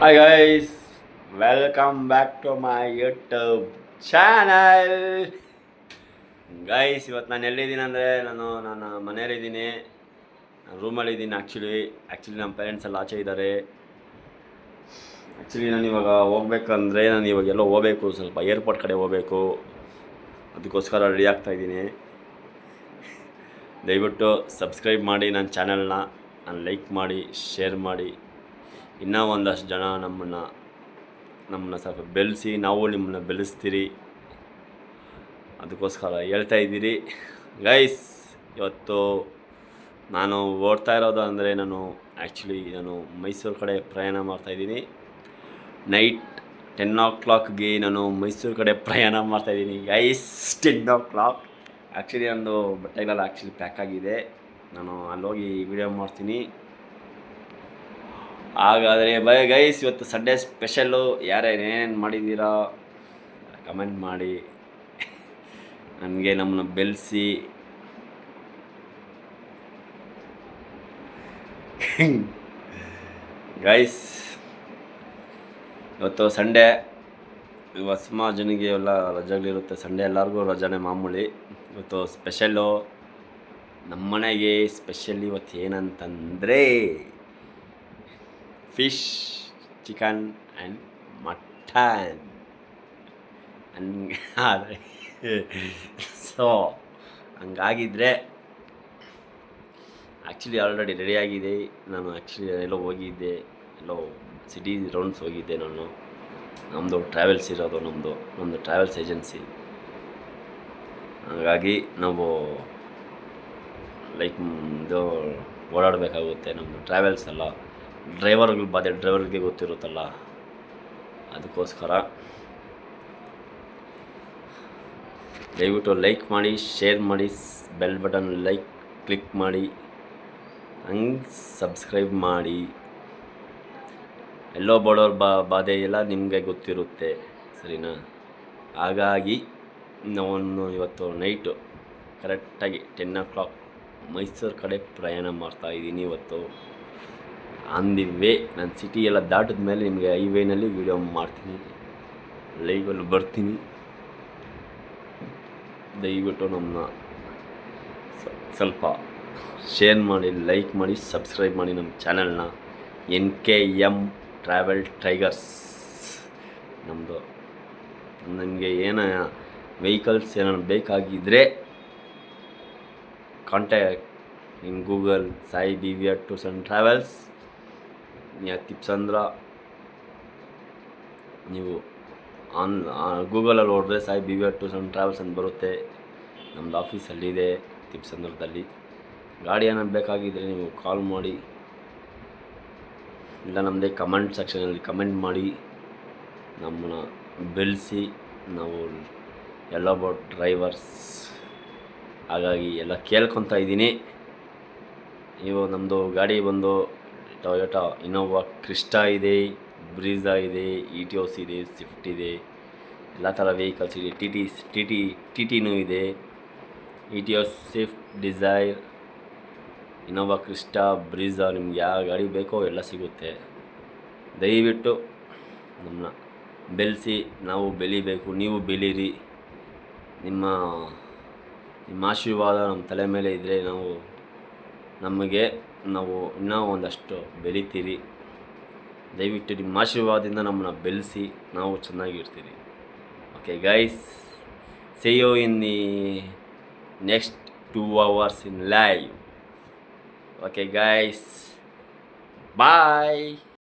Hi guys, welcome back to my YouTube channel. Guys ಇವತ್ತು ನಾನು ಎಲ್ಲಿದ್ದೀನಿ ಅಂದರೆ ನಾನು ನನ್ನ ಮನೆಯಲ್ಲಿದ್ದೀನಿ, ನಾನು ರೂಮಲ್ಲಿದ್ದೀನಿ. ಆ್ಯಕ್ಚುಲಿ ನಮ್ಮ ಪೇರೆಂಟ್ಸ್ ಎಲ್ಲ ಆಚೆ ಇದ್ದಾರೆ. ನಾನು ಇವಾಗ ಹೋಗ್ಬೇಕಂದ್ರೆ ನಾನು ಇವಾಗ ಎಲ್ಲೋ ಹೋಗ್ಬೇಕು, ಸ್ವಲ್ಪ ಏರ್ಪೋರ್ಟ್ ಕಡೆ ಹೋಗಬೇಕು. ಅದಕ್ಕೋಸ್ಕರ ರೆಡಿ ಆಗ್ತಾಯಿದ್ದೀನಿ. ದಯವಿಟ್ಟು ಸಬ್ಸ್ಕ್ರೈಬ್ ಮಾಡಿ ನನ್ನ ಚಾನಲ್ನ, ಲೈಕ್ ಮಾಡಿ, ಶೇರ್ ಮಾಡಿ. ಇನ್ನೂ ಒಂದಷ್ಟು ಜನ ನಮ್ಮನ್ನು ಸ್ವಲ್ಪ ಬೆಳೆಸಿ, ನಾವು ನಿಮ್ಮನ್ನ ಬೆಳೆಸ್ತೀರಿ, ಅದಕ್ಕೋಸ್ಕರ ಹೇಳ್ತಾ ಇದ್ದೀರಿ. ಗೈಸ್, ಇವತ್ತು ನಾನು ಓಡ್ತಾ ಇರೋದು ಅಂದರೆ ನಾನು ಮೈಸೂರು ಕಡೆ ಪ್ರಯಾಣ ಮಾಡ್ತಾಯಿದ್ದೀನಿ. ನೈಟ್ 10 o'clockಗೆ ನಾನು ಮೈಸೂರು ಕಡೆ ಪ್ರಯಾಣ ಮಾಡ್ತಾಯಿದ್ದೀನಿ. Guys, 10 o'clock. ನಂದು ಬಟ್ಟೆಗಳೆಲ್ಲ ಪ್ಯಾಕ್ ಆಗಿದೆ. ನಾನು ಅಲ್ಲೋಗಿ ವಿಡಿಯೋ ಮಾಡ್ತೀನಿ. ಹಾಗಾದರೆ ಗೈಸ್, ಇವತ್ತು ಸಂಡೇ ಸ್ಪೆಷಲ್ಲು. ಯಾರೇನೇನು ಮಾಡಿದ್ದೀರಾ ಕಮೆಂಟ್ ಮಾಡಿ, ನನಗೆ ನಮ್ಮನ್ನ ಬೆಳೆಸಿ. ಗೈಸ್, ಇವತ್ತು ಸಂಡೇ. ಸುಮಾರು ಜನಕ್ಕೆ ಎಲ್ಲ ರಜೆಗಳಿರುತ್ತೆ. ಸಂಡೇ ಎಲ್ಲರಿಗೂ ರಜಾನೇ ಮಾಮೂಲಿ. ಇವತ್ತು ಸ್ಪೆಷಲ್ಲು ನಮ್ಮನೆಗೆ. ಸ್ಪೆಷಲ್ ಇವತ್ತು ಏನಂತಂದರೆ fish, chicken and mutton. So ಹಂಗಾಗಿದ್ದರೆ ಆಲ್ರೆಡಿ ರೆಡಿಯಾಗಿದೆ. ನಾನು ಎಲ್ಲೋ ಹೋಗಿದ್ದೆ, ಎಲ್ಲೋ ಸಿಟಿ ರೌಂಡ್ಸ್ ಹೋಗಿದ್ದೆ. ನಮ್ಮದು ಟ್ರಾವೆಲ್ಸ್ ಇರೋದು, ನಮ್ಮದು ಟ್ರಾವೆಲ್ಸ್ ಏಜೆನ್ಸಿ. ಹಾಗಾಗಿ ನಾವು ಇದು ಓಡಾಡಬೇಕಾಗುತ್ತೆ. ನಮ್ಮದು ಟ್ರಾವೆಲ್ಸ್ ಅಲ್ಲ, ಡ್ರೈವರ್ಗೆ ಗೊತ್ತಿರುತ್ತಲ್ಲ, ಅದಕ್ಕೋಸ್ಕರ ದಯವಿಟ್ಟು ಲೈಕ್ ಮಾಡಿ, ಶೇರ್ ಮಾಡಿ, ಬೆಲ್ ಬಟನ್ ಕ್ಲಿಕ್ ಮಾಡಿ, ಸಬ್ಸ್ಕ್ರೈಬ್ ಮಾಡಿ. ಎಲ್ಲೋ ಬಡೋರ್ ಬಾಧೆ ಎಲ್ಲ ನಿಮಗೆ ಗೊತ್ತಿರುತ್ತೆ, ಸರಿನಾ? ಹಾಗಾಗಿ ನಾನು ಇವತ್ತು ನೈಟು ಕರೆಕ್ಟಾಗಿ 10 o'clock ಮೈಸೂರು ಕಡೆ ಪ್ರಯಾಣ ಮಾಡ್ತಾಯಿದ್ದೀನಿ. ಇವತ್ತು ಆನ್ ದಿ ವೇ. ನಾನು ಸಿಟಿ ಎಲ್ಲ ದಾಟಿದ ಮೇಲೆ ನಿಮಗೆ ಹೈವೇನಲ್ಲಿ ವೀಡಿಯೋ ಮಾಡ್ತೀನಿ, ಲೈವಲ್ಲಿ ಬರ್ತೀನಿ. ದಯವಿಟ್ಟು ನಮ್ಮನ್ನ ಸ್ವಲ್ಪ ಶೇರ್ ಮಾಡಿ, ಲೈಕ್ ಮಾಡಿ, ಸಬ್ಸ್ಕ್ರೈಬ್ ಮಾಡಿ ನಮ್ಮ ಚಾನಲ್ನ. NKM ಟ್ರಾವೆಲ್ ಟೈಗರ್ಸ್ ನಮ್ಮದು. ನನಗೆ ವೆಹಿಕಲ್ಸ್ ಏನಾರು ಬೇಕಾಗಿದ್ದರೆ contact in Google Sai BVR tours and travels. Tipsandra ನೀವು ಗೂಗಲಲ್ಲಿ ಹೊಡೆದ್ರೆ Sai BVR tours and travels ಅಂತ ಬರುತ್ತೆ. ನಮ್ಮದು ಆಫೀಸಲ್ಲಿದೆ ತಿಪ್ಸಂದ್ರದಲ್ಲಿ. ಗಾಡಿ ಏನಾರು ಬೇಕಾಗಿದ್ದರೆ ನೀವು ಕಾಲ್ ಮಾಡಿ, ಇಲ್ಲ ನಮ್ಮದೇ ಕಮೆಂಟ್ ಸೆಕ್ಷನಲ್ಲಿ ಕಮೆಂಟ್ ಮಾಡಿ. ನಮ್ಮನ್ನ ಬೆಳೆಸಿ. ನಾವು ಎಲ್ಲ ಡ್ರೈವರ್ಸ್, ಹಾಗಾಗಿ ಎಲ್ಲ ಕೇಳ್ಕೊತಾ ಇದ್ದೀನಿ. ನೀವು ನಮ್ಮದು ಗಾಡಿ ಬಂದು ಟೊಯೋಟಾ ಇನೋವಾ ಕ್ರಿಸ್ಟಾ ಇದೆ, ಬ್ರೀಝಾ ಇದೆ, ಇಟಿಯೋಸ್ ಇದೆ, ಸ್ವಿಫ್ಟ್ ಇದೆ, ಎಲ್ಲ ಥರ ವೆಹಿಕಲ್ಸ್ ಇದೆ. ಟಿಟಿನೂ ಇದೆ. Etios, Swift, Dzire, Innova Crysta, Brezza, ನಿಮ್ಗೆ ಯಾವ ಗಾಡಿ ಬೇಕೋ ಎಲ್ಲ ಸಿಗುತ್ತೆ. ದಯವಿಟ್ಟು ನಮ್ಮನ್ನ ಬೆಳೆಸಿ, ನಾವು ಬೆಳಿಬೇಕು, ನೀವು ಬೆಳೀರಿ. ನಿಮ್ಮ ಆಶೀರ್ವಾದ ನಮ್ಮ ತಲೆ ಮೇಲೆ ಇದ್ದರೆ ನಾವು ಇನ್ನೂ ಒಂದಷ್ಟು ಬೆಳಿತೀರಿ. ದಯವಿಟ್ಟು ನಿಮ್ಮ ಆಶೀರ್ವಾದದಿಂದ ನಮ್ಮನ್ನ ಬೆಳೆಸಿ, ನಾವು ಚೆನ್ನಾಗಿರ್ತೀರಿ. Okay guys, see you in the next 2 hours in live. Okay guys, bye.